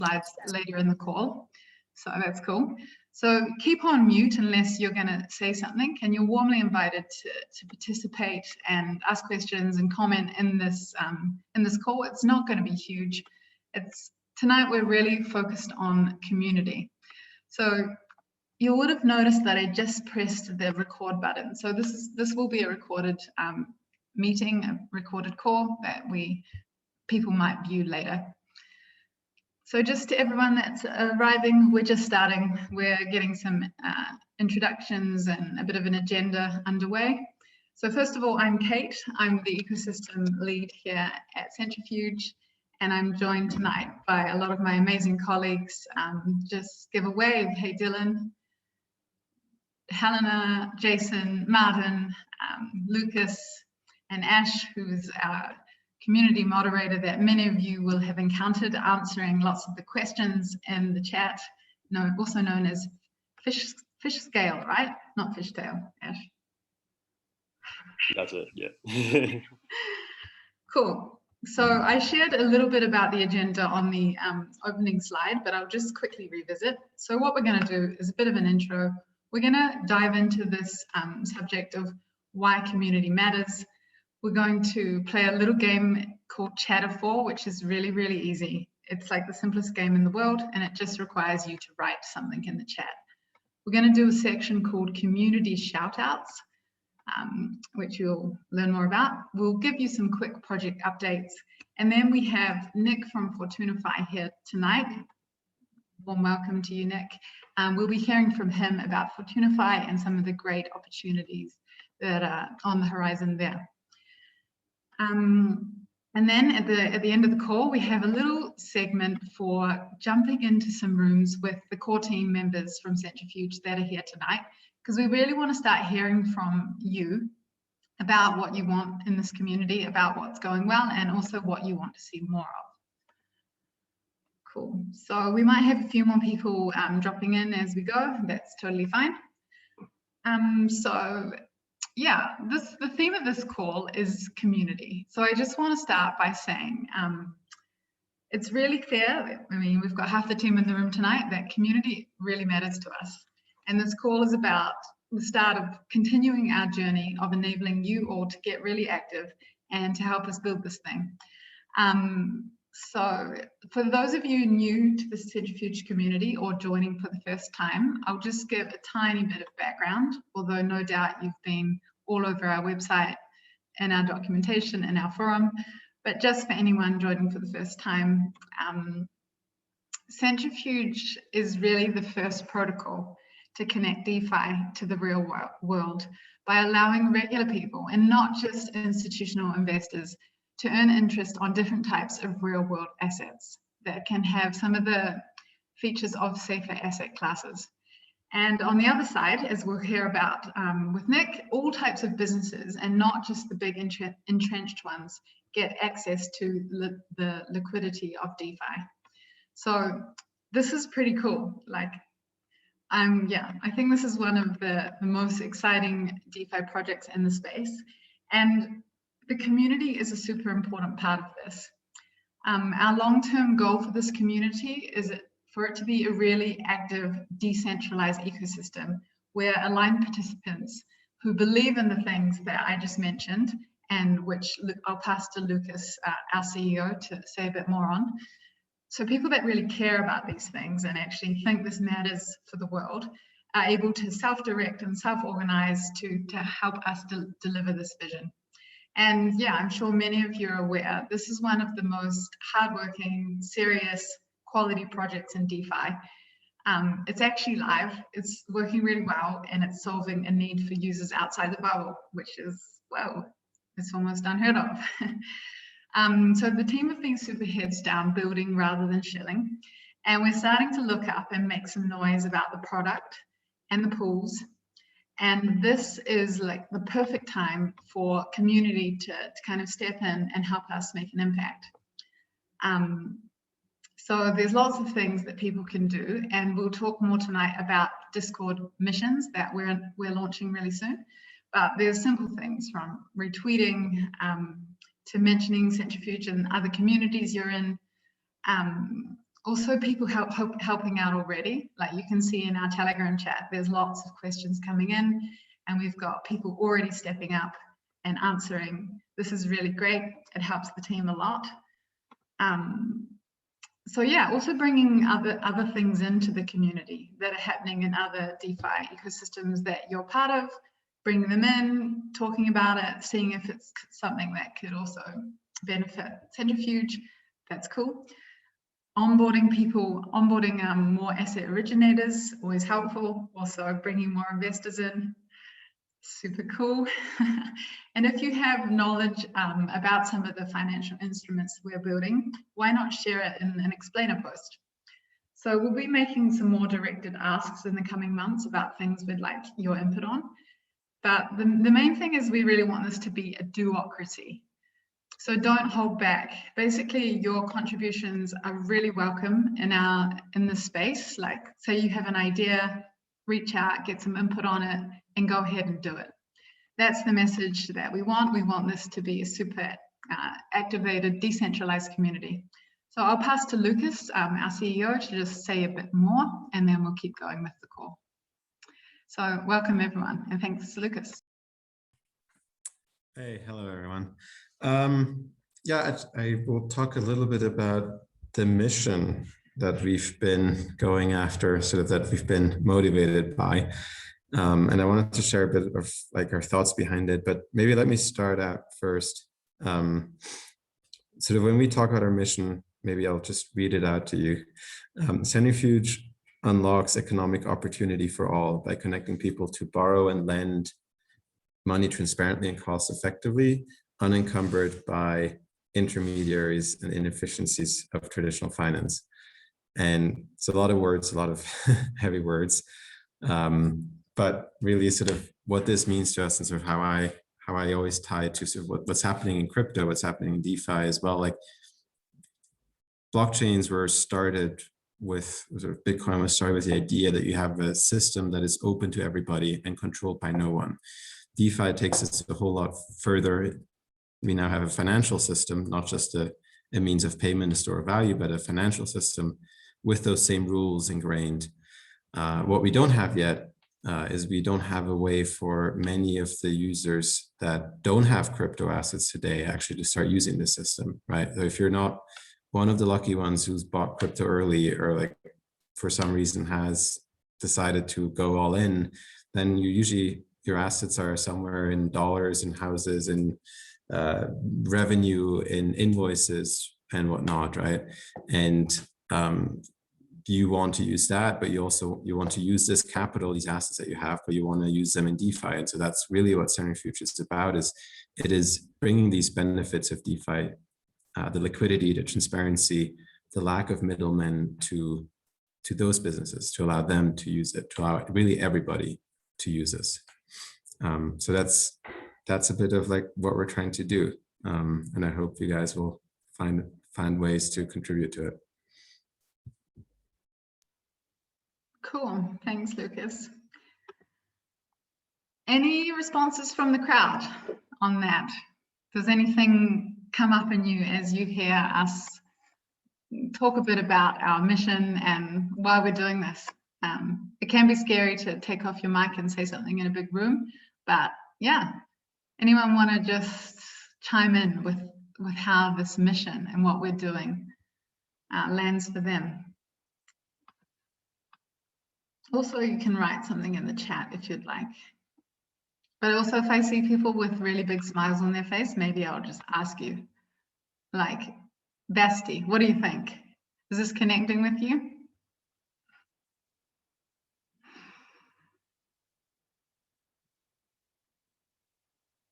slides later in the call. So that's cool. So keep on mute unless you're going to say something, and you're warmly invited to participate and ask questions and comment in this call. It's not going to be huge. Tonight we're really focused on community. So you would have noticed that I just pressed the record button. So this will be a recorded meeting, a recorded call that people might view later. So just to everyone that's arriving, we're just starting. We're getting some introductions and a bit of an agenda underway. So first of all, I'm Kate. I'm the ecosystem lead here at Centrifuge, and I'm joined tonight by a lot of my amazing colleagues. Just give a wave. Hey, Dylan, Helena, Jason, Martin, Lucas, and Ash, who's our community moderator that many of you will have encountered, answering lots of the questions in the chat, also known as fish scale, right? Not fishtail, Ash. That's it, yeah. Cool. So I shared a little bit about the agenda on the opening slide, but I'll just quickly revisit. So what we're going to do is a bit of an intro. We're going to dive into this subject of why community matters. We're going to play a little game called Chatter4, which is really, really easy. It's like the simplest game in the world, and it just requires you to write something in the chat. We're going to do a section called Community Shoutouts, which you'll learn more about. We'll give you some quick project updates. And then we have Nick from Fortunafi here tonight. Warm welcome to you, Nick. We'll be hearing from him about Fortunafi and some of the great opportunities that are on the horizon there. And then at the end of the call, we have a little segment for jumping into some rooms with the core team members from Centrifuge that are here tonight, because we really want to start hearing from you about what you want in this community, about what's going well, and also what you want to see more of. Cool. So we might have a few more people dropping in as we go. That's totally fine. So yeah, the theme of this call is community. So I just want to start by saying it's really clear, I mean, we've got half the team in the room tonight, that community really matters to us. And this call is about the start of continuing our journey of enabling you all to get really active and to help us build this thing. So for those of you new to the Centrifuge community or joining for the first time, I'll just give a tiny bit of background, although no doubt you've been all over our website and our documentation and our forum. But just for anyone joining for the first time, Centrifuge is really the first protocol to connect DeFi to the real world by allowing regular people, and not just institutional investors, to earn interest on different types of real world assets that can have some of the features of safer asset classes. And on the other side, as we'll hear about with Nick, all types of businesses, and not just the big entrenched ones, get access to the liquidity of DeFi. So this is pretty cool. Like, yeah, I think this is one of the most exciting DeFi projects in the space. And the community is a super important part of this. Our long-term goal for this community is for it to be a really active, decentralized ecosystem where aligned participants who believe in the things that I just mentioned, and which I'll pass to Lucas, our CEO, to say a bit more on. So people that really care about these things and actually think this matters for the world are able to self-direct and self-organize to help us deliver this vision. And yeah, I'm sure many of you are aware, this is one of the most hardworking, serious, quality projects in DeFi. It's actually live, it's working really well, and it's solving a need for users outside the bubble, which is, well, it's almost unheard of. So the team have been super heads down, building rather than shilling. And we're starting to look up and make some noise about the product and the pools. And this is like the perfect time for community to kind of step in and help us make an impact. So there's lots of things that people can do, and we'll talk more tonight about Discord missions that we're launching really soon. But there's simple things from retweeting to mentioning Centrifuge and other communities you're in, Also, people helping out already. Like you can see in our Telegram chat, there's lots of questions coming in, and we've got people already stepping up and answering. This is really great. It helps the team a lot. So yeah, also bringing other things into the community that are happening in other DeFi ecosystems that you're part of, bringing them in, talking about it, seeing if it's something that could also benefit Centrifuge. That's cool. Onboarding people, more asset originators, always helpful. Also bringing more investors in, super cool. And if you have knowledge about some of the financial instruments we're building, why not share it in an explainer post? So we'll be making some more directed asks in the coming months about things we'd like your input on. But the main thing is we really want this to be a duocracy. So don't hold back. Basically, your contributions are really welcome in this space. Like, say you have an idea, reach out, get some input on it, and go ahead and do it. That's the message that we want. We want this to be a super activated, decentralized community. So I'll pass to Lucas, our CEO, to just say a bit more, and then we'll keep going with the call. So welcome everyone, and thanks, Lucas. Hey, hello everyone. Yeah, I will talk a little bit about the mission that we've been going after, sort of that we've been motivated by. And I wanted to share a bit of like our thoughts behind it, but maybe let me start out first. Sort of when we talk about our mission, maybe I'll just read it out to you. Centrifuge unlocks economic opportunity for all by connecting people to borrow and lend money transparently and cost effectively, unencumbered by intermediaries and inefficiencies of traditional finance. And it's a lot of words, a lot of heavy words, but really sort of what this means to us and sort of how I always tie it to sort of what's happening in crypto, what's happening in DeFi as well. Like blockchains were started with, sort of Bitcoin was started with the idea that you have a system that is open to everybody and controlled by no one. DeFi takes us a whole lot further. We now have a financial system, not just a means of payment, a store of value, but a financial system with those same rules ingrained. What we don't have yet is we don't have a way for many of the users that don't have crypto assets today actually to start using the system, right? So if you're not one of the lucky ones who's bought crypto early or like for some reason has decided to go all in, then your assets are somewhere in dollars and houses and revenue in invoices and whatnot, right? And you want to use that, but you want to use this capital, these assets that you have, but you want to use them in DeFi. And so that's really what Centrifuge is about, is it is bringing these benefits of DeFi, the liquidity, the transparency, the lack of middlemen to those businesses, to allow them to use it, to allow really everybody to use this. So that's a bit of like what we're trying to do. And I hope you guys will find ways to contribute to it. Cool, thanks, Lucas. Any responses from the crowd on that? Does anything come up in you as you hear us talk a bit about our mission and why we're doing this? It can be scary to take off your mic and say something in a big room, but yeah, anyone want to just chime in with how this mission and what we're doing lands for them? Also, you can write something in the chat if you'd like. But also, if I see people with really big smiles on their face, maybe I'll just ask you, like, Basti, what do you think? Is this connecting with you?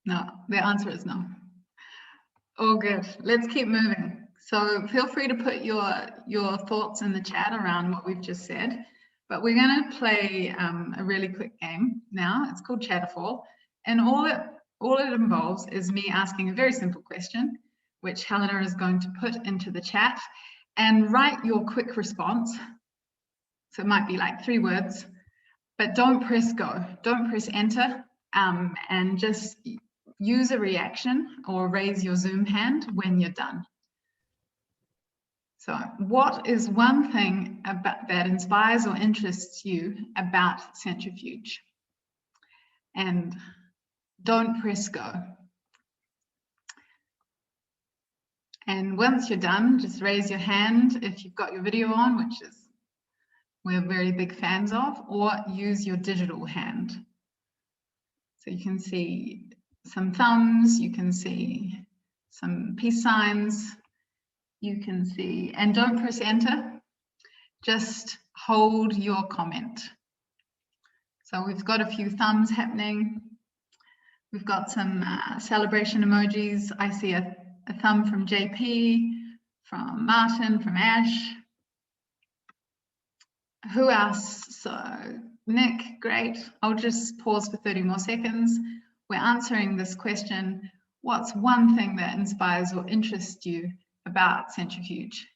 No, the answer is no. All good. Let's keep moving. So feel free to put your thoughts in the chat around what we've just said. But we're going to play a really quick game now. It's called Chatterfall. And all it involves is me asking a very simple question, which Helena is going to put into the chat, and write your quick response. So it might be like 3 words, but don't press go. Don't press enter, and just use a reaction or raise your Zoom hand when you're done. So what is one thing that inspires or interests you about Centrifuge? And don't press go. And once you're done, just raise your hand if you've got your video on, which is we're very big fans of, or use your digital hand. So you can see some thumbs, you can see some peace signs, you can see, and don't press enter, just hold your comment. So we've got a few thumbs happening. We've got some celebration emojis. I see a thumb from JP, from Martin, from Ash. Who else? So Nick, great. I'll just pause for 30 more seconds. We're answering this question. What's one thing that inspires or interests you about Centrifuge?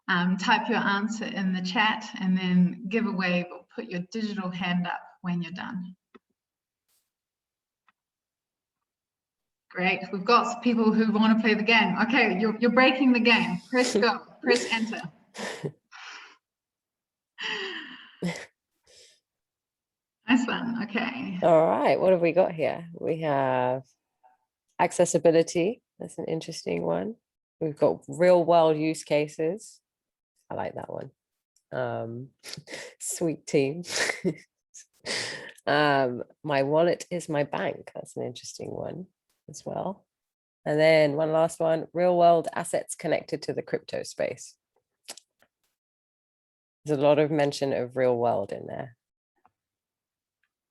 Type your answer in the chat and then give a wave or put your digital hand up when you're done. Great, we've got people who want to play the game. Okay, you're breaking the game. Press go, press enter. Nice one, okay. All right, what have we got here? We have accessibility. That's an interesting one. We've got real world use cases. I like that one. Sweet team. My wallet is my bank. That's an interesting one as well. And then one last one, real world assets connected to the crypto space. There's a lot of mention of real world in there.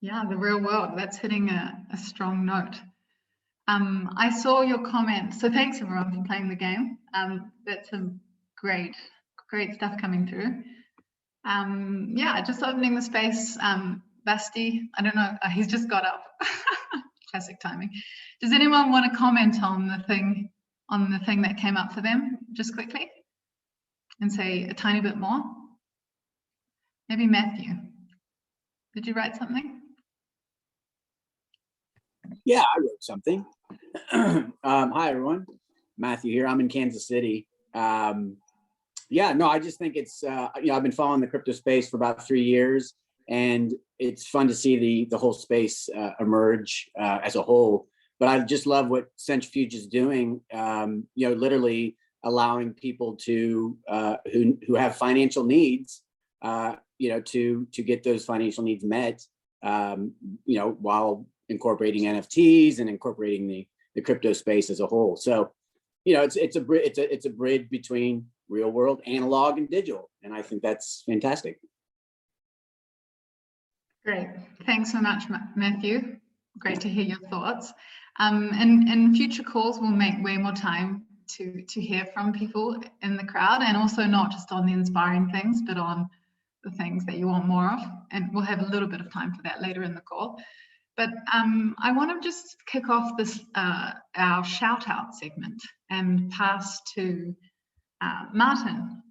Yeah, the real world, that's hitting a strong note. I saw your comment, so thanks everyone for playing the game. That's some great stuff coming through. Yeah, just opening the space. Basti, I don't know, he's just got up. Classic timing. Does anyone want to comment on the thing that came up for them, just quickly, and say a tiny bit more? Maybe Matthew. Did you write something? Yeah, I wrote something. Hi, everyone. Matthew here. I'm in Kansas City. Yeah, no, I just think it's, I've been following the crypto space for about 3 years, and it's fun to see the whole space emerge as a whole. But I just love what Centrifuge is doing, literally allowing people to who have financial needs, to get those financial needs met, while incorporating NFTs and incorporating the crypto space as a whole. So, it's a bridge between real world, analog, and digital, and I think that's fantastic. Great, thanks so much, Matthew. Great to hear your thoughts. And in future calls, we'll make way more time to hear from people in the crowd, and also not just on the inspiring things, but on the things that you want more of. And we'll have a little bit of time for that later in the call. But I want to just kick off this our shout out segment and pass to Martin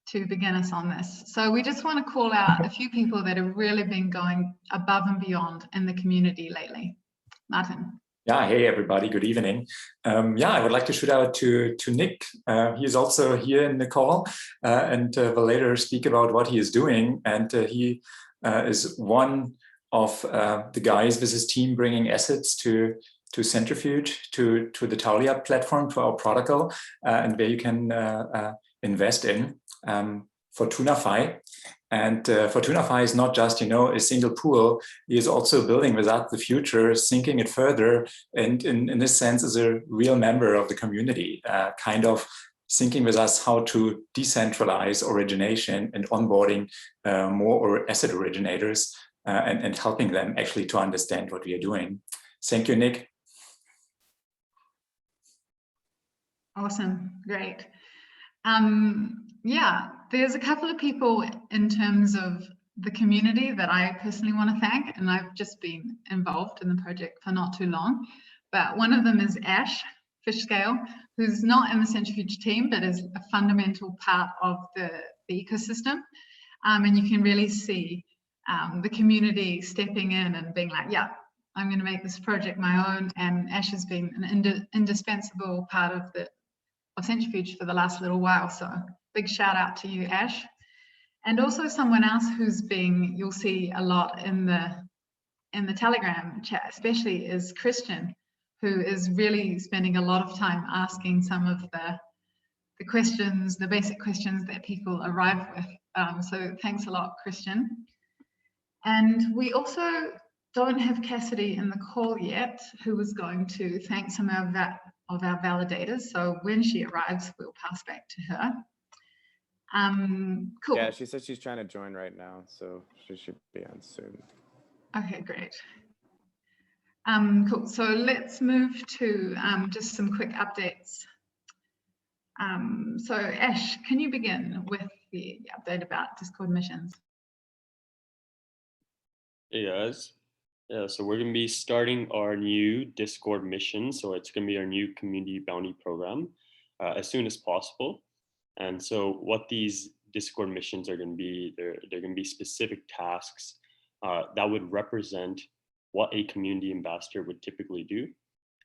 to begin us on this. So we just want to call out a few people that have really been going above and beyond in the community lately. Martin. Yeah, hey everybody, good evening. I would like to shout out to Nick. He's also here in the call and will later speak about what he is doing. And he is one of the guys with his team bringing assets to Centrifuge, to the Taulia platform, to our protocol, and where you can invest in Fortunafi. And Fortunafi is not just, a single pool. He is also building with that the future, thinking it further, and in this sense is a real member of the community, kind of thinking with us how to decentralize origination and onboarding more asset originators and helping them actually to understand what we are doing. Thank you, Nick. Awesome, great. Yeah, there's a couple of people in terms of the community that I personally want to thank, and I've just been involved in the project for not too long. But one of them is Ash Fishscale, who's not in the Centrifuge team, but is a fundamental part of the ecosystem. And you can really see the community stepping in and being like, yeah, I'm going to make this project my own. And Ash has been an indispensable part of Centrifuge for the last little while. So big shout out to you, Ash. And also someone else you'll see a lot in the Telegram chat, especially, is Christian, who is really spending a lot of time asking some of the questions, the basic questions that people arrive with. So thanks a lot, Christian. And we also don't have Cassidy in the call yet, who was going to thank some of our validators. So when she arrives, we'll pass back to her. Cool. Yeah, she said she's trying to join right now, so she should be on soon. Okay, great. Cool. So let's move to just some quick updates. So Ash, can you begin with the update about Discord missions? Hey guys. Yeah, so we're going to be starting our new Discord mission. So it's going to be our new community bounty program as soon as possible. And so what these Discord missions are going to be, they're going to be specific tasks that would represent what a community ambassador would typically do.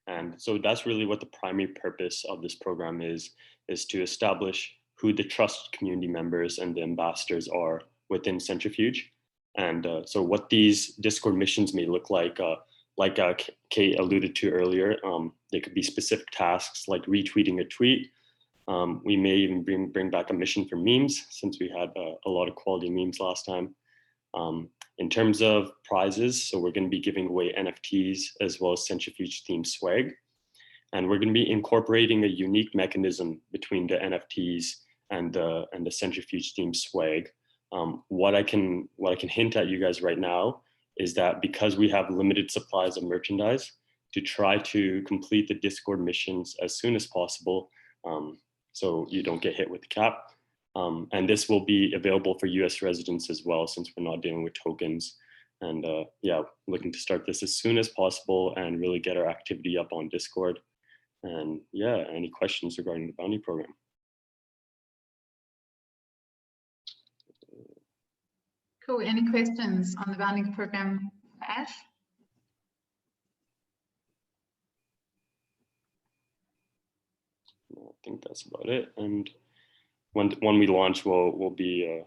And so that's really what the primary purpose of this program is to establish who the trusted community members and the ambassadors are within Centrifuge. And so what these Discord missions may look like Kate alluded to earlier, they could be specific tasks like retweeting a tweet. We may even bring back a mission for memes, since we had a lot of quality memes last time. In terms of prizes, so we're going to be giving away NFTs as well as Centrifuge themed swag. And we're going to be incorporating a unique mechanism between the NFTs and the Centrifuge themed swag. What I can hint at you guys right now is that because we have limited supplies of merchandise, to try to complete the Discord missions as soon as possible, so you don't get hit with the cap. And this will be available for US residents as well, since we're not dealing with tokens. And yeah, looking to start this as soon as possible and really get our activity up on Discord. And yeah, any questions regarding the bounty program? Cool. Any questions on the bounty program, Ash? I think that's about it. And when we launch, will be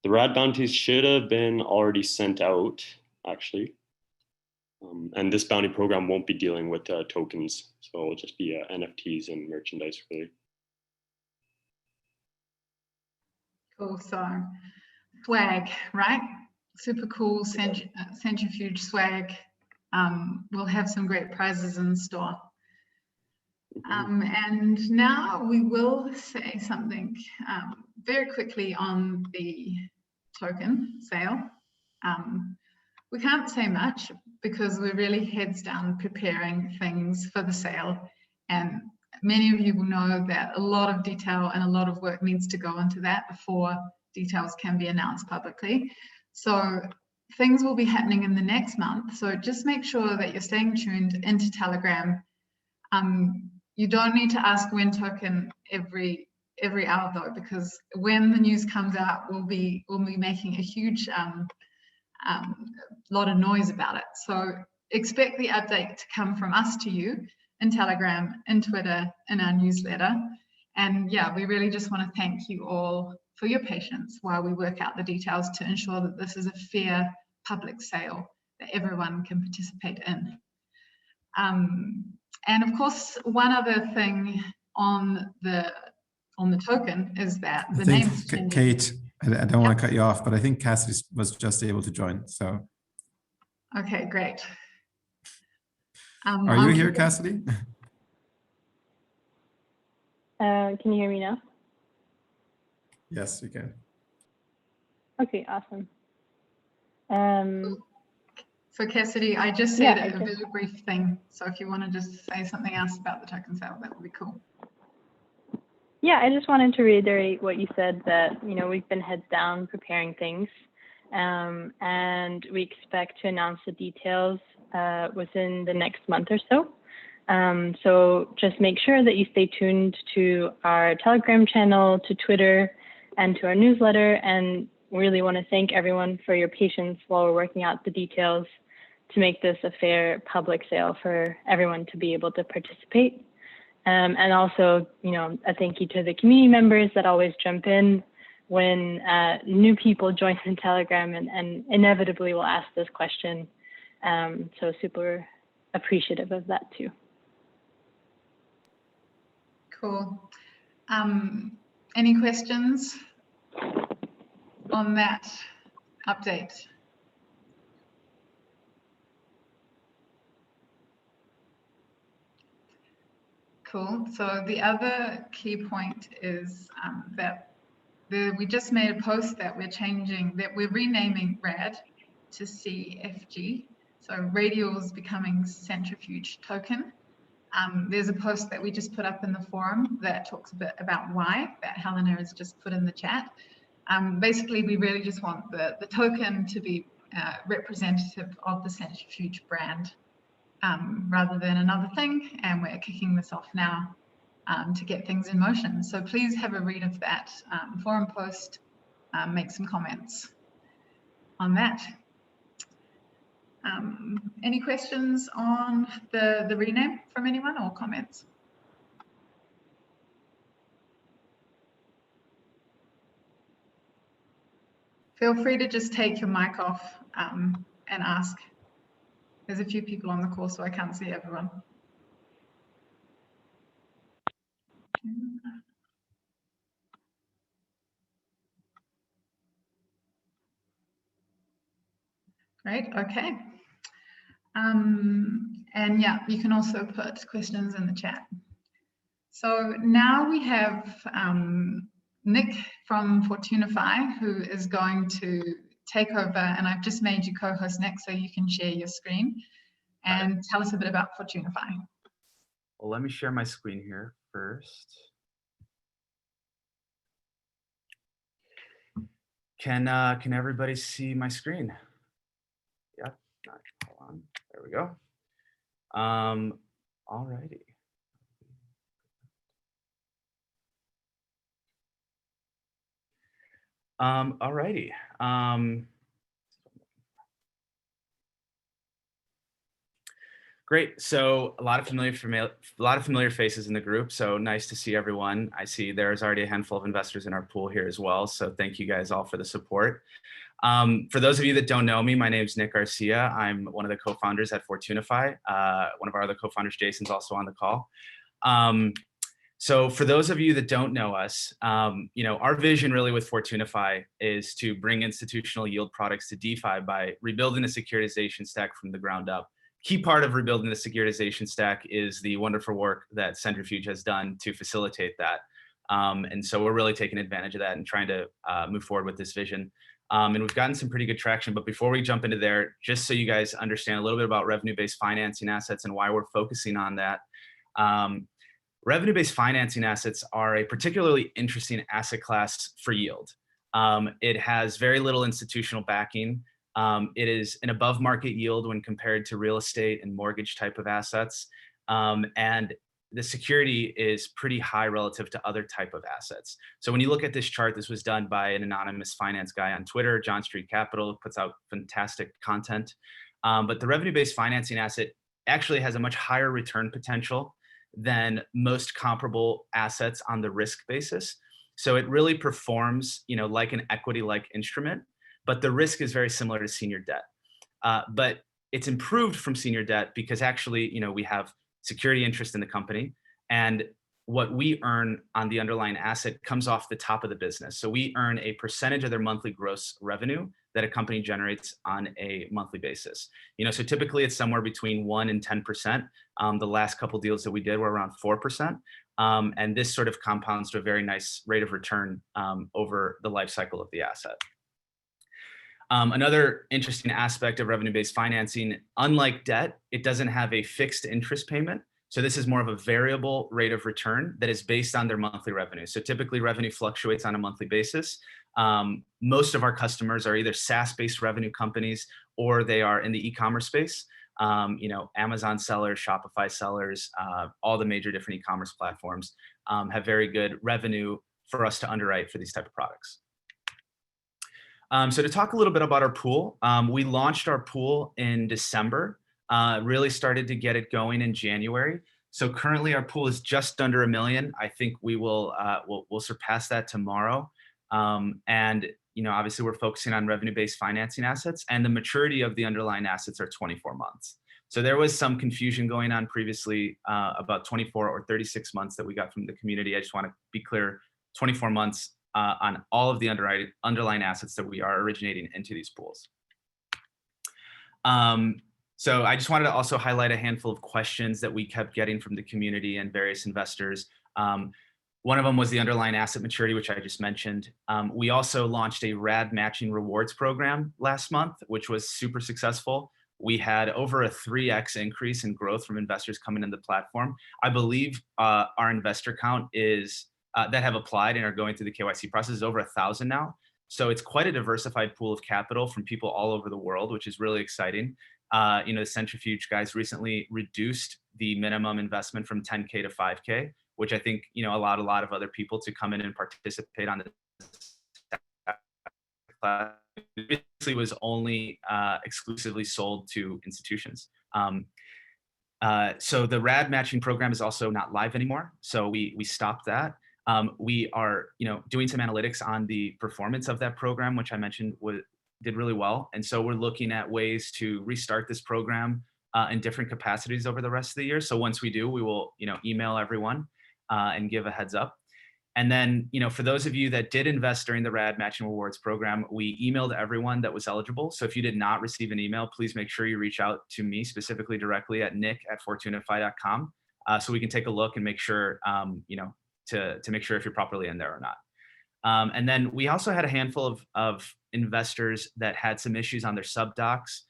the rad bounties should have been already sent out, actually. And this bounty program won't be dealing with tokens, so it'll just be NFTs and merchandise, really. Cool. So swag, right? Super cool Centrifuge swag. We'll have some great prizes in store. And now we will say something very quickly on the token sale. We can't say much because we're really heads down preparing things for the sale. And many of you will know that a lot of detail and a lot of work needs to go into that before details can be announced publicly. So things will be happening in the next month. So just make sure that you're staying tuned into Telegram. You don't need to ask when token every hour though, because when the news comes out, we'll be making a huge lot of noise about it. So expect the update to come from us to you in Telegram, in Twitter, in our newsletter. And yeah, we really just want to thank you all for your patience while we work out the details to ensure that this is a fair public sale that everyone can participate in. And of course, one other thing on the token is that the name is changing. Kate, I don't want to cut you off, but I think Cassidy was just able to join. So. Okay, great. Are you here, Cassidy? Can you hear me now? Yes, you can. Okay, awesome. So Cassidy, I just said a very brief thing. So if you want to just say something else about the token sale, that would be cool. Yeah, I just wanted to reiterate what you said, that, you know, we've been heads down preparing things, and we expect to announce the details within the next month or so. So just make sure that you stay tuned to our Telegram channel, to Twitter, and to our newsletter. And really want to thank everyone for your patience while we're working out the details to make this a fair public sale for everyone to be able to participate. And also, a thank you to the community members that always jump in when new people join the Telegram and inevitably will ask this question. So super appreciative of that too. Cool. Any questions on that update? Cool. So the other key point is that we just made a post that we're renaming RAD to CFG. So Radial is becoming Centrifuge Token. There's a post that we just put up in the forum that talks a bit about why, that Helena has just put in the chat. Basically, we really just want the token to be representative of the Centrifuge brand rather than another thing, and we're kicking this off now to get things in motion. So please have a read of that forum post, make some comments on that. Any questions on the rename from anyone or comments? Feel free to just take your mic off and ask. There's a few people on the call, so I can't see everyone. Great, okay. And yeah, you can also put questions in the chat. So now we have Nick from Fortunafi, who is going to take over, and I've just made you co-host Nick so you can share your screen and tell us a bit about Fortunafi. Well, let me share my screen here first. Can everybody see my screen? Yep. Hold on. There we go. All righty. All righty. Great. So a lot of familiar faces in the group. So nice to see everyone. I see there's already a handful of investors in our pool here as well. So thank you guys all for the support. For those of you that don't know me, my name is Nick Garcia. I'm one of the co-founders at Fortunafi. One of our other co-founders, Jason's also on the call. So for those of you that don't know us, our vision really with Fortunafi is to bring institutional yield products to DeFi by rebuilding the securitization stack from the ground up. Key part of rebuilding the securitization stack is the wonderful work that Centrifuge has done to facilitate that. And so we're really taking advantage of that and trying to move forward with this vision. And we've gotten some pretty good traction. But before we jump into there, just so you guys understand a little bit about revenue-based financing assets and why we're focusing on that. Revenue-based financing assets are a particularly interesting asset class for yield. It has very little institutional backing. It is an above market yield when compared to real estate and mortgage type of assets. And the security is pretty high relative to other type of assets. So when you look at this chart, this was done by an anonymous finance guy on Twitter. John Street Capital puts out fantastic content. But the revenue-based financing asset actually has a much higher return potential than most comparable assets on the risk basis. So it really performs, like an equity-like instrument, but the risk is very similar to senior debt. But it's improved from senior debt because actually, we have security interest in the company, and what we earn on the underlying asset comes off the top of the business. So we earn a percentage of their monthly gross revenue that a company generates on a monthly basis. So typically it's somewhere between 1 and 10%. The last couple deals that we did were around 4%. And this sort of compounds to a very nice rate of return over the life cycle of the asset. Another interesting aspect of revenue-based financing, unlike debt, it doesn't have a fixed interest payment. So this is more of a variable rate of return that is based on their monthly revenue. So typically revenue fluctuates on a monthly basis. Most of our customers are either SaaS-based revenue companies or they are in the e-commerce space. Amazon sellers, Shopify sellers, all the major different e-commerce platforms have very good revenue for us to underwrite for these type of products. So to talk a little bit about our pool, we launched our pool in December, really started to get it going in January. So currently our pool is just under 1 million. I think we will we'll surpass that tomorrow. And obviously we're focusing on revenue-based financing assets, and the maturity of the underlying assets are 24 months. So there was some confusion going on previously about 24 or 36 months that we got from the community. I just want to be clear, 24 months on all of the underlying assets that we are originating into these pools. So I just wanted to also highlight a handful of questions that we kept getting from the community and various investors. One of them was the underlying asset maturity, which I just mentioned. We also launched a RAD matching rewards program last month, which was super successful. We had over a 3x increase in growth from investors coming in the platform. I believe our investor count is that have applied and are going through the KYC process is over 1,000 now. So it's quite a diversified pool of capital from people all over the world, which is really exciting. The Centrifuge guys recently reduced the minimum investment from 10K to 5K, which I think allowed a lot of other people to come in and participate on the It basically was only exclusively sold to institutions. So the RAD matching program is also not live anymore. So we stopped that. We are doing some analytics on the performance of that program, which I mentioned did really well. And so we're looking at ways to restart this program in different capacities over the rest of the year. So once we do, we will email everyone and give a heads up. And then, for those of you that did invest during the RAD Matching Rewards program, we emailed everyone that was eligible. So if you did not receive an email, please make sure you reach out to me specifically directly at nick@fortunafi.com so we can take a look and make sure, to make sure if you're properly in there or not. And then we also had a handful of investors that had some issues on their subdocs.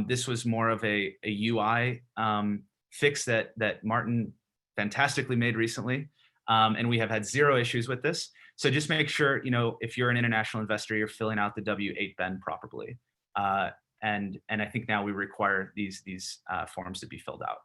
This was more of a UI fix that Martin fantastically made recently. And we have had 0 issues with this. So just make sure, if you're an international investor, you're filling out the W-8 BEN properly. And I think now we require these forms to be filled out.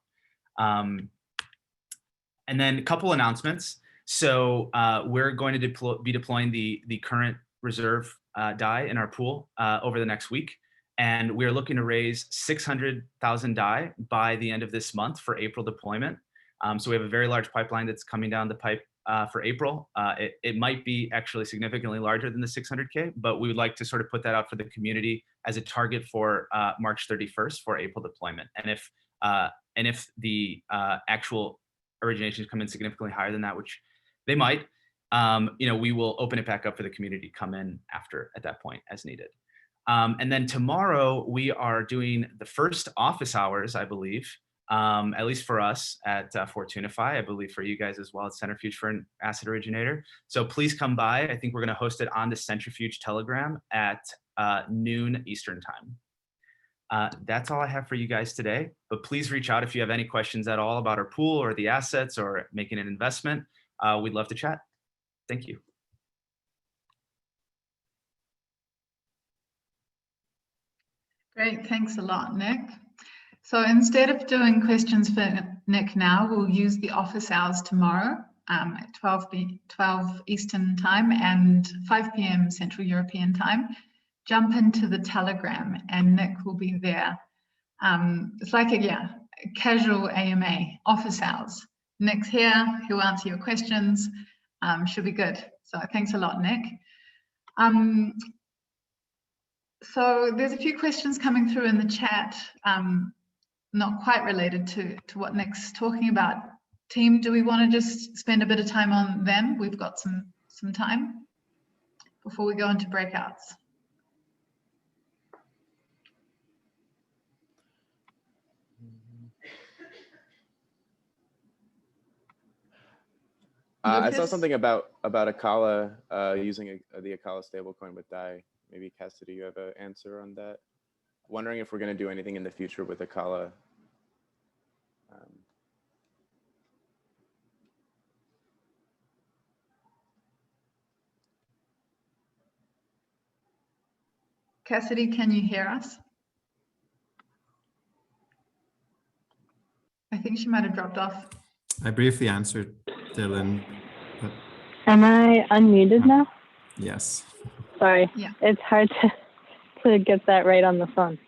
And then a couple announcements. So we're going to be deploying the current reserve DAI in our pool over the next week. And we're looking to raise 600,000 DAI by the end of this month for April deployment. So we have a very large pipeline that's coming down the pipe for April. It might be actually significantly larger than the 600K, but we would like to sort of put that out for the community as a target for March 31st for April deployment. And if the actual originations come in significantly higher than that, which they might, we will open it back up for the community to come in after at that point as needed. And then tomorrow we are doing the first office hours, I believe, at least for us at Fortunafi, I believe for you guys as well at Centrifuge for an asset originator. So please come by. I think we're going to host it on the Centrifuge Telegram at noon Eastern time. That's all I have for you guys today, but please reach out if you have any questions at all about our pool or the assets or making an investment. We'd love to chat. Thank you. Great, thanks a lot, Nick. So instead of doing questions for Nick now, we'll use the office hours tomorrow at 12 Eastern time and 5 p.m. Central European time. Jump into the Telegram and Nick will be there. It's like a casual AMA, office hours. Nick's here, he'll answer your questions. Should be good. So thanks a lot, Nick. So there's a few questions coming through in the chat. Not quite related to what Nick's talking about. Team, do we want to just spend a bit of time on them? We've got some time before we go into breakouts. I saw something about Akala using the Akala stablecoin with DAI. Maybe Cassidy, you have an answer on that? Wondering if we're going to do anything in the future with Akala. Cassidy, can you hear us? I think she might have dropped off. I briefly answered Dylan. But... Am I unmuted now? Yes. Sorry, yeah. It's hard to get that right on the phone.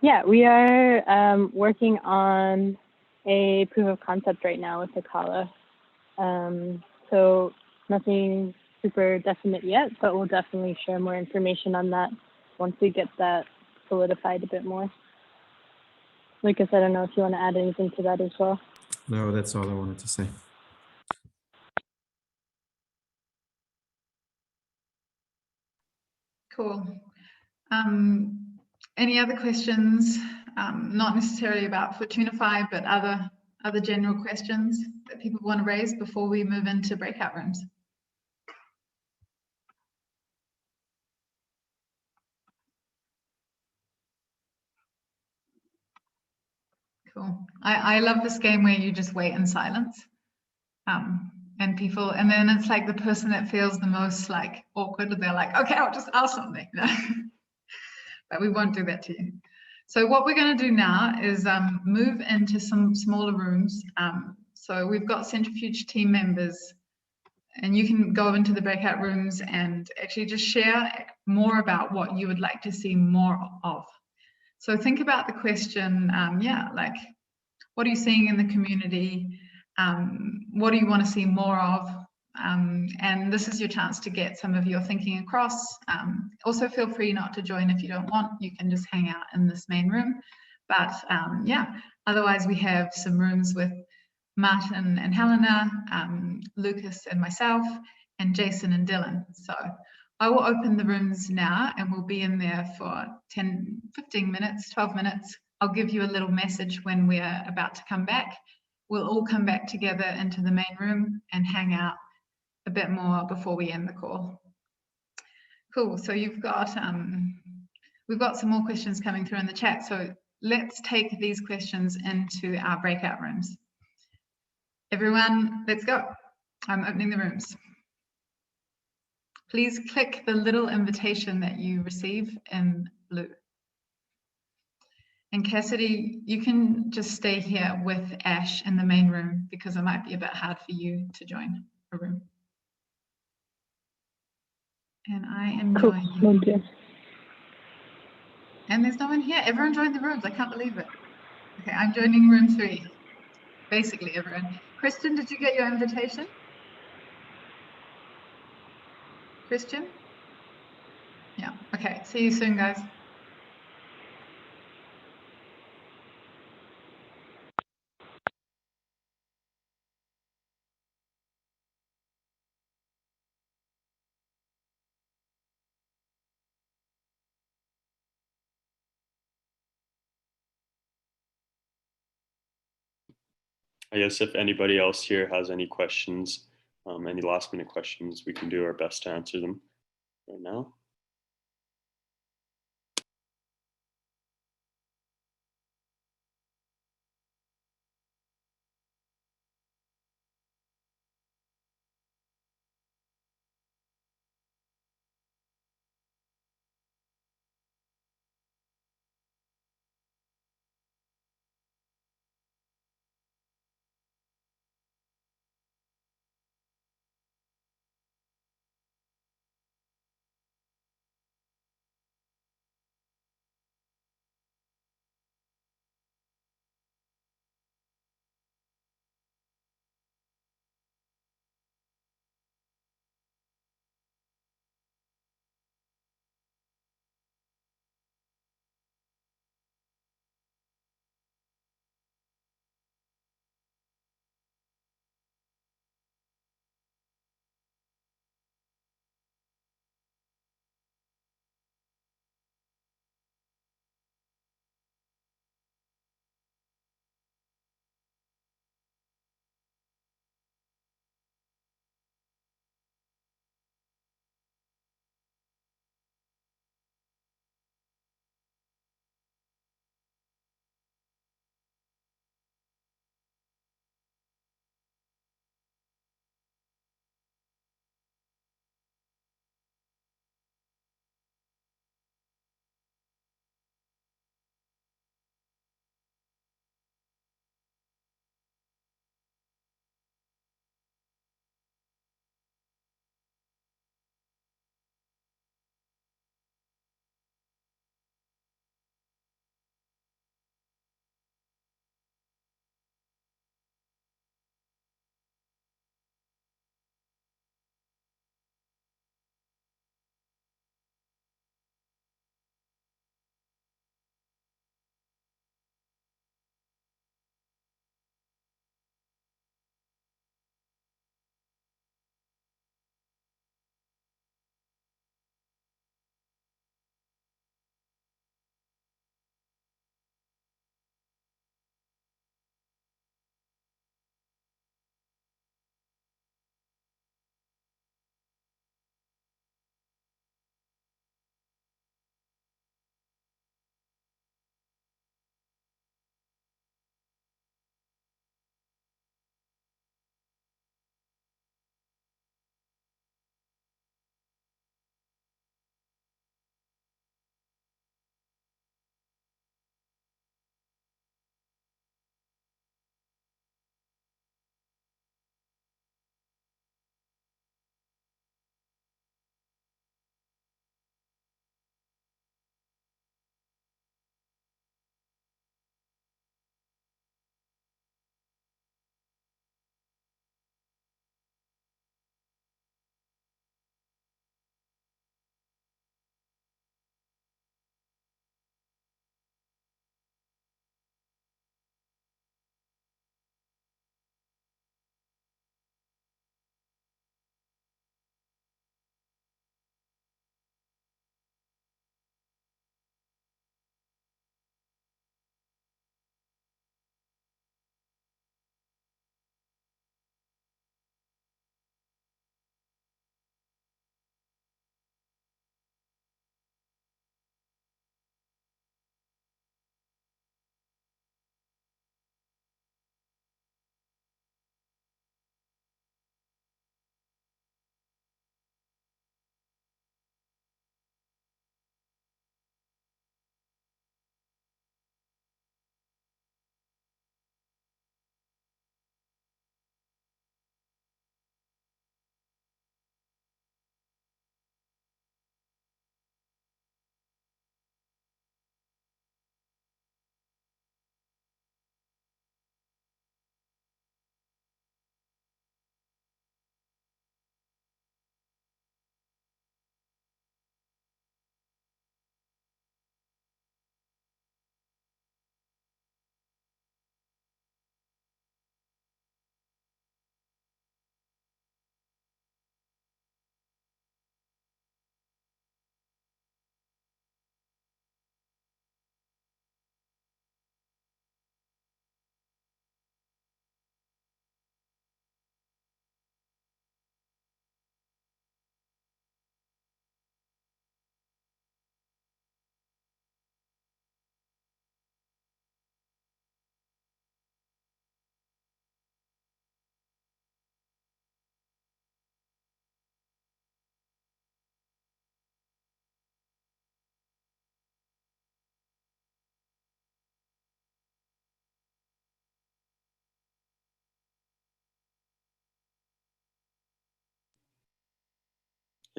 Yeah, we are working on a proof of concept right now with Akala. So nothing super definite yet, but we'll definitely share more information on that once we get that solidified a bit more. Lucas, I don't know if you want to add anything to that as well. No, that's all I wanted to say. Cool. Any other questions? Not necessarily about Fortunafi, but other general questions that people want to raise before we move into breakout rooms? Cool. I love this game where you just wait in silence. And people, and then it's like the person that feels the most like awkward, they're like, okay, I'll just ask something. But we won't do that to you. So what we're going to do now is move into some smaller rooms. So we've got Centrifuge team members, and you can go into the breakout rooms and actually just share more about what you would like to see more of. So think about the question, like, what are you seeing in the community? What do you want to see more of? And this is your chance to get some of your thinking across. Also feel free not to join if you don't want. You can just hang out in this main room. But otherwise we have some rooms with Martin and Helena, Lucas and myself, and Jason and Dylan. So I will open the rooms now and we'll be in there for 10, 15 minutes, 12 minutes. I'll give you a little message when we're about to come back. We'll all come back together into the main room and hang out a bit more before we end the call. Cool, so we've got some more questions coming through in the chat. So let's take these questions into our breakout rooms. Everyone, let's go. I'm opening the rooms. Please click the little invitation that you receive in blue. And Cassidy, you can just stay here with Ash in the main room because it might be a bit hard for you to join a room. And I am joining. Cool. And there's no one here. Everyone joined the rooms. I can't believe it. Okay, I'm joining room 3. Basically, everyone. Christian, did you get your invitation? Christian? Yeah, okay. See you soon, guys. I guess if anybody else here has any questions, any last minute questions, we can do our best to answer them right now.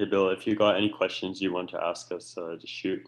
Hey, Bill, if you got any questions you want to ask us, just shoot.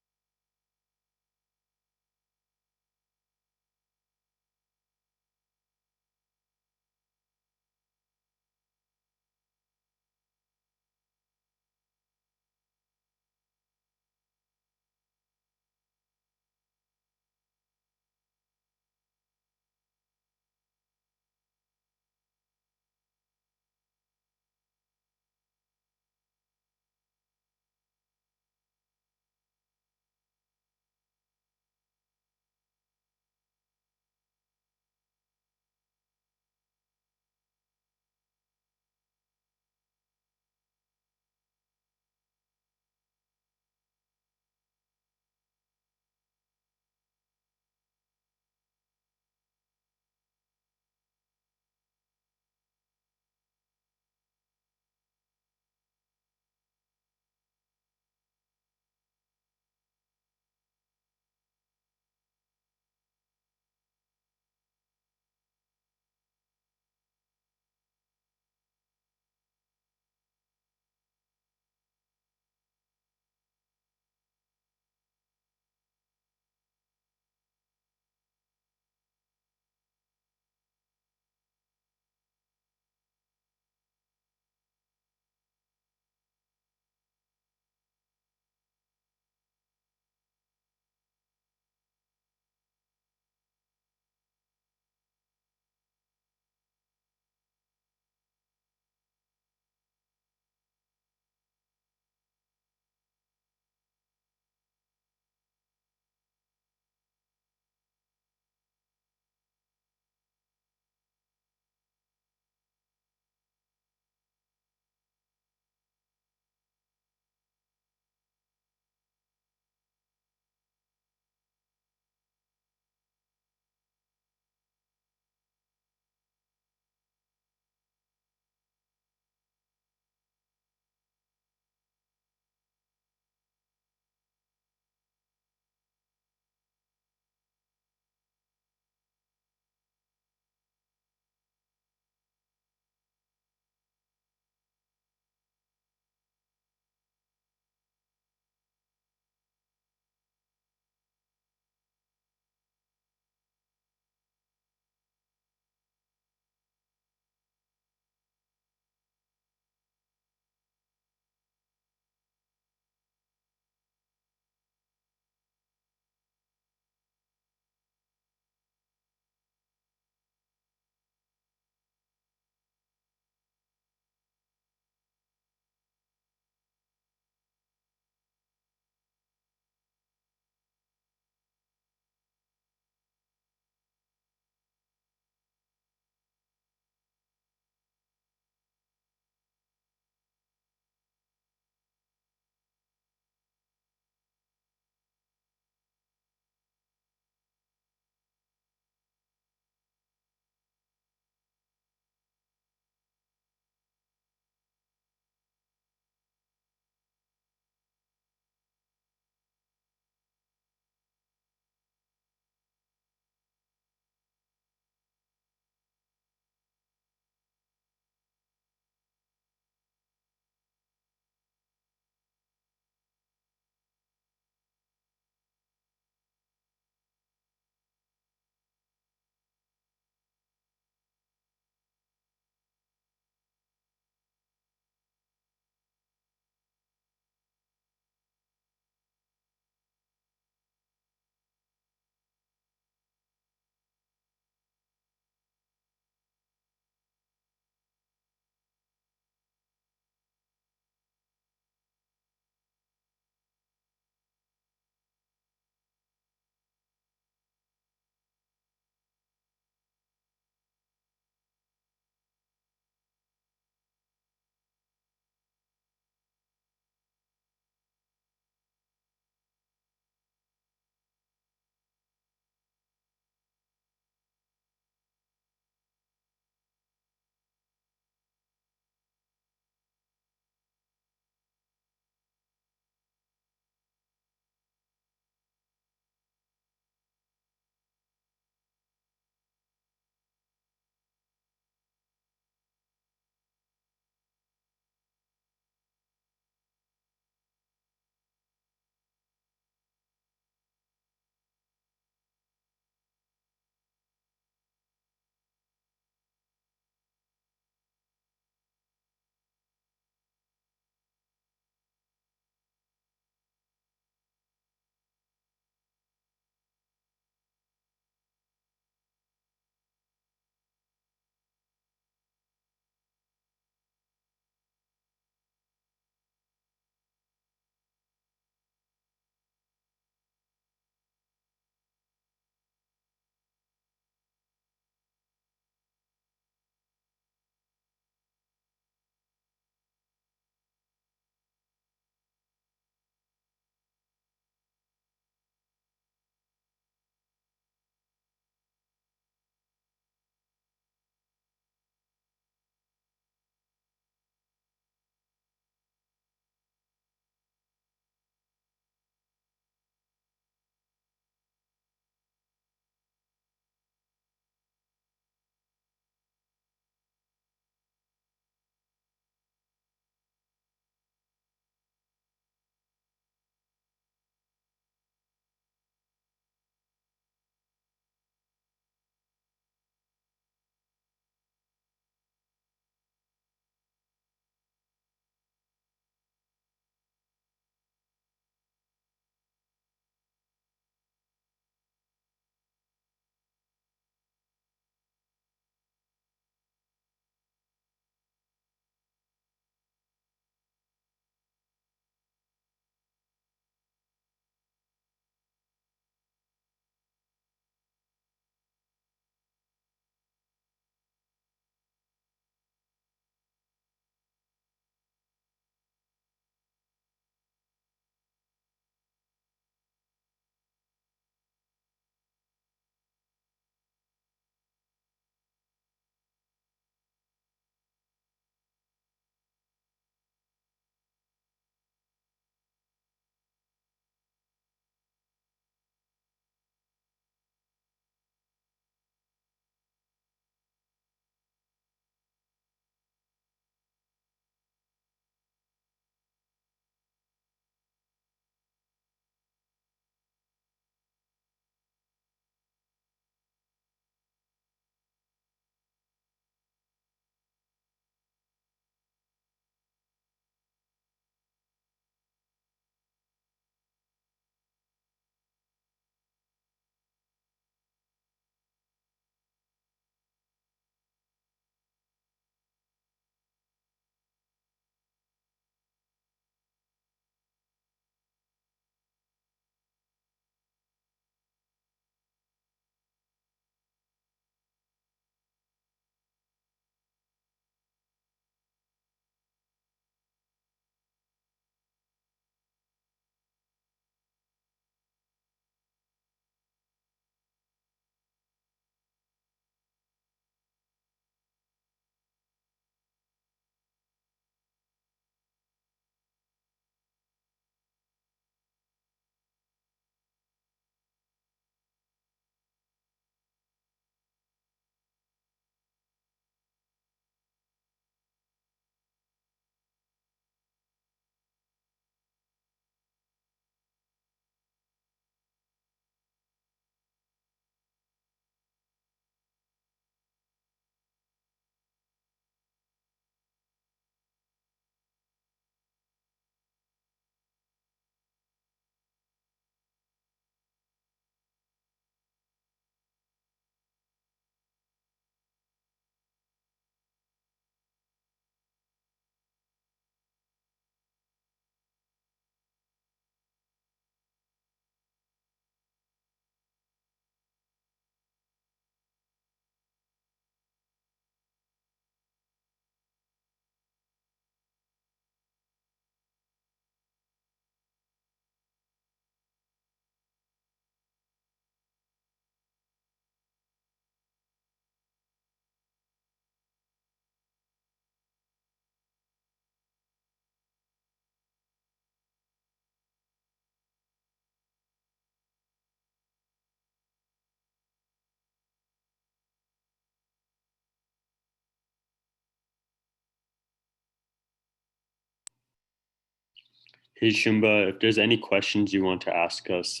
Hey Shumba, if there's any questions you want to ask us,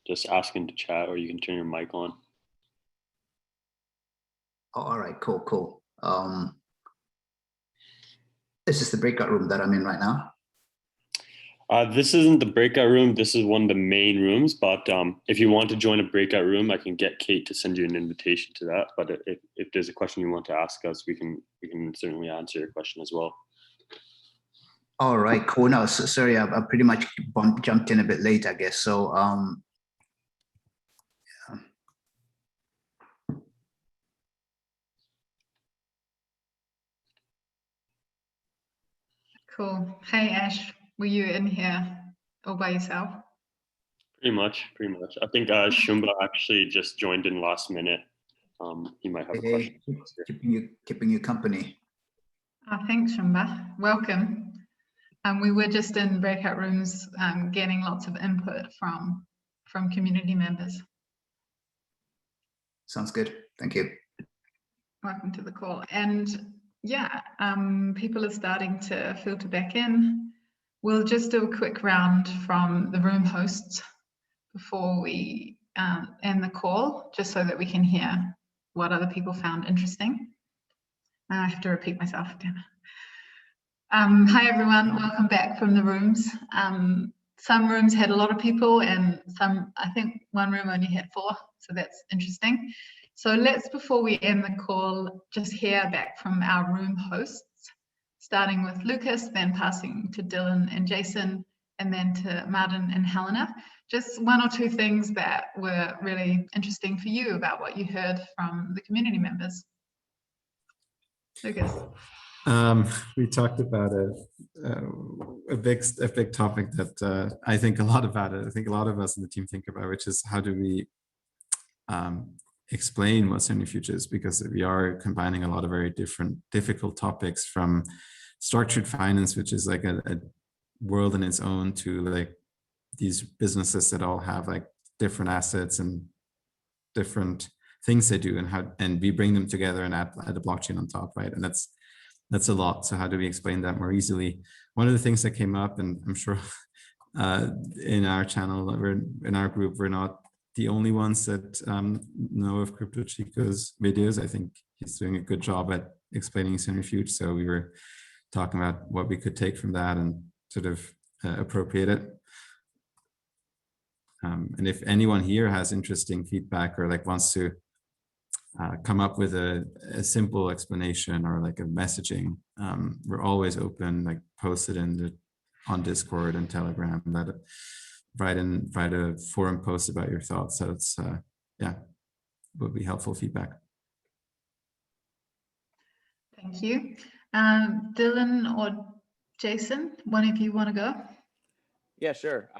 just ask in the chat, or you can turn your mic on. Oh, all right, cool. This is the breakout room that I'm in right now. This isn't the breakout room. This is one of the main rooms, but if you want to join a breakout room, I can get Kate to send you an invitation to that. But if there's a question you want to ask us, we can certainly answer your question as well. All right, cool. No, so, sorry, I pretty much jumped in a bit late, I guess. So, yeah. Cool. Hey, Ash, were you in here all by yourself? Pretty much. I think Shumba actually just joined in last minute. He might have a question. Keeping you company. Oh, thanks, Shumba. Welcome. We were just in breakout rooms getting lots of input from community members. Sounds good. Thank you. Welcome to the call. And yeah, people are starting to filter back in. We'll just do a quick round from the room hosts before we end the call, just so that we can hear what other people found interesting. I have to repeat myself again. Hi everyone, welcome back from the rooms. Some rooms had a lot of people and some, I think one room only had 4, so that's interesting. So let's, before we end the call, just hear back from our room hosts, starting with Lucas, then passing to Dylan and Jason, and then to Martin and Helena. Just 1 or 2 things that were really interesting for you about what you heard from the community members. Lucas. We talked about a big topic that I think a lot about it. I think a lot of us in the team think about, which is how do we explain what Centrifuge is, because we are combining a lot of very difficult topics, from structured finance, which is like a world in its own, to like these businesses that all have like different assets and different things they do, and we bring them together and add a blockchain on top, right? And that's a lot. So how do we explain that more easily? One of the things that came up, and I'm sure in our channel, in our group, we're not the only ones that know of Crypto Chico's videos. I think he's doing a good job at explaining Centrifuge. So we were talking about what we could take from that and sort of appropriate it. And if anyone here has interesting feedback or like wants to come up with a simple explanation or like a messaging, we're always open, like post it on Discord and Telegram, write a forum post about your thoughts. So it's yeah, would be helpful feedback. Thank you. Dylan or Jason, one of you want to go? Yeah, sure.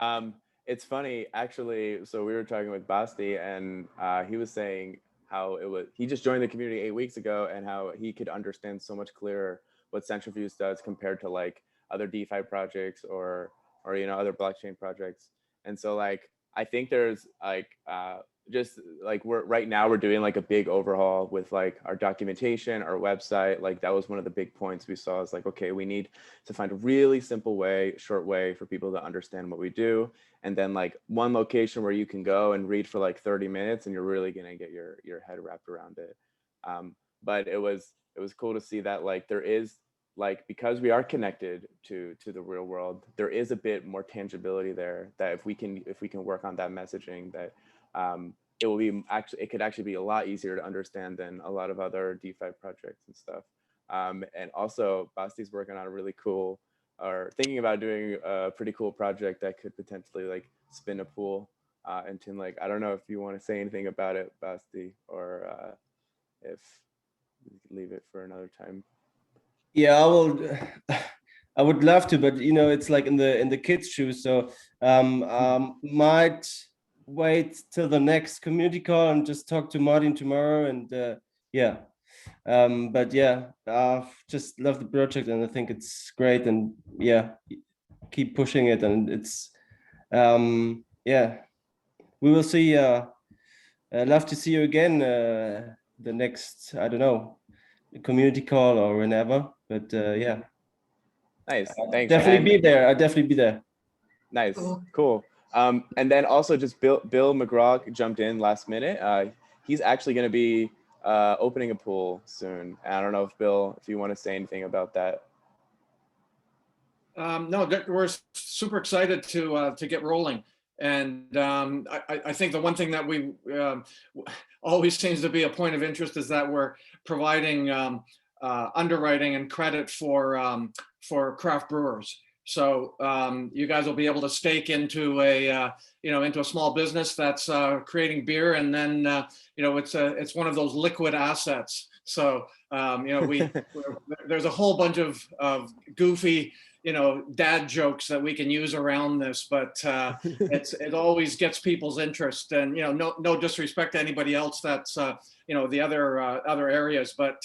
It's funny, actually. So we were talking with Basti, and he was saying how he just joined the community 8 weeks ago, and how he could understand so much clearer what Centrifuge does compared to like other DeFi projects or other blockchain projects. And so like I think there's like just like right now we're doing like a big overhaul with like our documentation, our website. Like that was one of the big points we saw, is like, okay, we need to find a really simple way, short way for people to understand what we do. And then like one location where you can go and read for like 30 minutes and you're really gonna get your head wrapped around it. But it was cool to see that like there is, like, because we are connected to the real world, there is a bit more tangibility there, that if we can work on that messaging, that it could actually be a lot easier to understand than a lot of other DeFi projects and stuff. And also Basti's working on a really cool, or thinking about doing a pretty cool project that could potentially like spin a pool. And Tim, like, I don't know if you want to say anything about it, Basti, or if we could leave it for another time. Yeah, I would love to, but it's like in the kids' shoes. So might wait till the next community call and just talk to Martin tomorrow. And yeah, but yeah, just love the project, and I think it's great. And yeah, keep pushing it. And it's yeah, we will see. Love to see you again. The next, I don't know, community call or whenever. But yeah. Nice. Thanks. Definitely be there. I'll definitely be there. Nice, Cool. cool. And then also just Bill McGraw jumped in last minute. He's actually going to be opening a pool soon. I don't know if Bill, if you want to say anything about that. No, we're super excited to get rolling. And I think the one thing that we always seems to be a point of interest is that we're providing underwriting and credit for craft brewers. So you guys will be able to stake into into a small business that's creating beer, and then it's one of those liquid assets. So there's a whole bunch of goofy dad jokes that we can use around this, but it always gets people's interest. And no disrespect to anybody else that's the other areas, but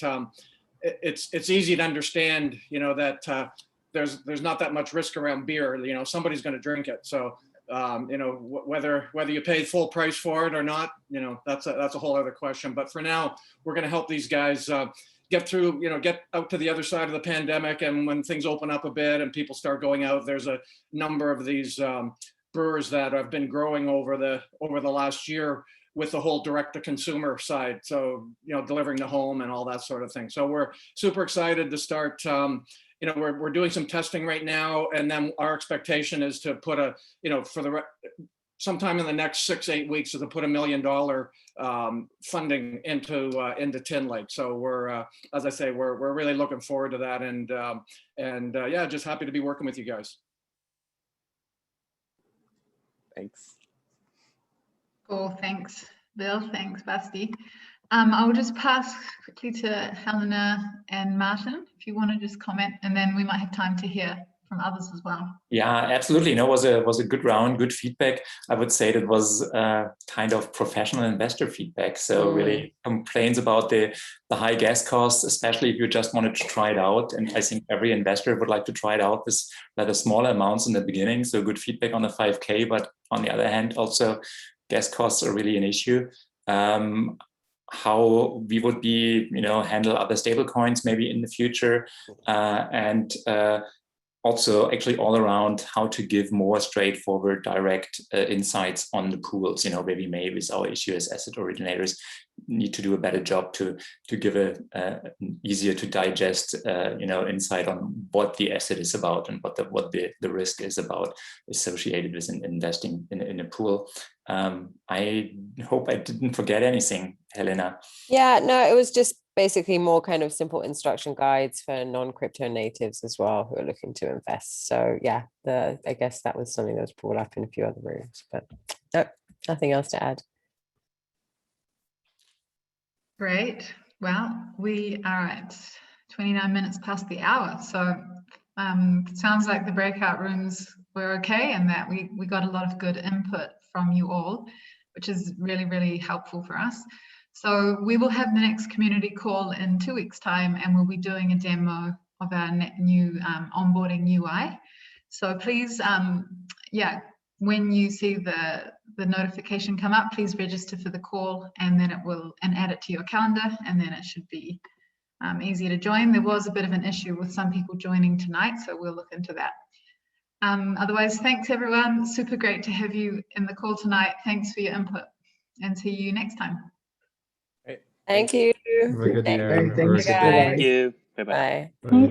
it's easy to understand that there's not that much risk around beer. Somebody's going to drink it. So whether you paid full price for it or not, that's a whole other question. But for now, we're going to help these guys get through, get out to the other side of the pandemic. And when things open up a bit and people start going out, there's a number of these brewers that have been growing over the last year with the whole direct to consumer side. So, delivering to home and all that sort of thing. So we're super excited to start. We're doing some testing right now, and then our expectation is to put sometime in the next 6-8 weeks is to put $1 million funding into Tin Lake. So we're, as I say, we're really looking forward to that, and yeah, just happy to be working with you guys. Thanks. Cool, thanks, Bill. Thanks, Basti. I will just pass quickly to Helena and Martin, if you want to just comment, and then we might have time to hear from others as well. Yeah, absolutely. No, was a good round, good feedback. I would say that was kind of professional investor feedback. So really complaints about the high gas costs, especially if you just wanted to try it out. And I think every investor would like to try it out with rather smaller amounts in the beginning. So good feedback on the 5K, but on the other hand, also gas costs are really an issue. How we would be, handle other stable coins maybe in the future, and also actually all around how to give more straightforward, direct insights on the pools, where we may, with our issue as asset originators, need to do a better job to give an easier to digest, insight on what the asset is about and what the risk is about associated with investing in a pool. I hope I didn't forget anything, Helena. Yeah, no, it was just basically more kind of simple instruction guides for non-crypto natives as well who are looking to invest. So yeah, I guess that was something that was brought up in a few other rooms, but no, nothing else to add. Great. Well, we are at 29 minutes past the hour. So sounds like the breakout rooms were okay, and that we got a lot of good input from you all, which is really, really helpful for us. So we will have the next community call in 2 weeks' time, and we'll be doing a demo of our new onboarding UI. So please, when you see the notification come up, please register for the call, and then add it to your calendar, and then it should be easy to join. There was a bit of an issue with some people joining tonight, so we'll look into that. Otherwise, thanks everyone. Super great to have you in the call tonight. Thanks for your input, and see you next time. Great. Thank you. Have a good evening. Thank you. Bye. Thank you. Bye-bye. Bye. Bye.